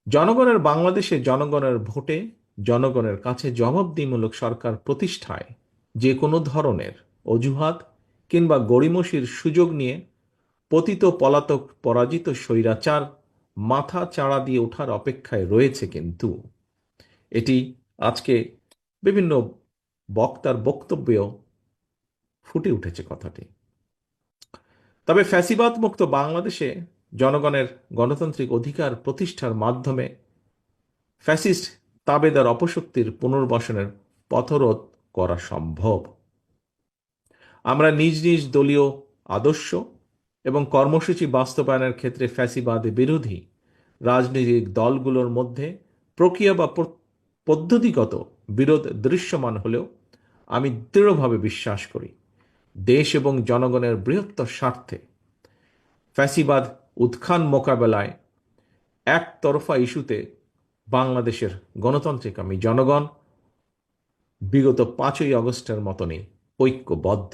জনগণের বাংলাদেশে জনগণের ভোটে জনগণের কাছে জবাবদিহিমূলক সরকার প্রতিষ্ঠায় যে কোনো ধরনের অজুহাত কিংবা গড়িমসির সুযোগ নিয়ে পতিত পলাতক পরাজিত স্বৈরাচার মাথা চাড়া দিয়ে ওঠার অপেক্ষায় রয়েছে। কিন্তু এটি আজকে বিভিন্ন বক্তার বক্তব্যেও ফুটে উঠেছে কথাটি। তবে ফ্যাসিবাদ মুক্ত বাংলাদেশে জনগণের গণতান্ত্রিক অধিকার প্রতিষ্ঠার মাধ্যমে ফ্যাসিস্ট তাবেদার অপশক্তির পুনর্বাসনের পথরোধ করা সম্ভব। আমরা নিজ নিজ দলীয় আদর্শ এবং কর্মসূচি বাস্তবায়নের ক্ষেত্রে ফ্যাসিবাদ বিরোধী রাজনৈতিক দলগুলোর মধ্যে প্রক্রিয়া বা পদ্ধতিগত বিরোধ দৃশ্যমান হলেও আমি দৃঢ়ভাবে বিশ্বাস করি দেশ এবং জনগণের বৃহত্তর স্বার্থে ফ্যাসিবাদ উত্থান মোকাবেলায় একতরফা ইস্যুতে বাংলাদেশের গণতান্ত্রিক জনগণ বিগত 5ই আগস্টের মতনই ঐক্যবদ্ধ।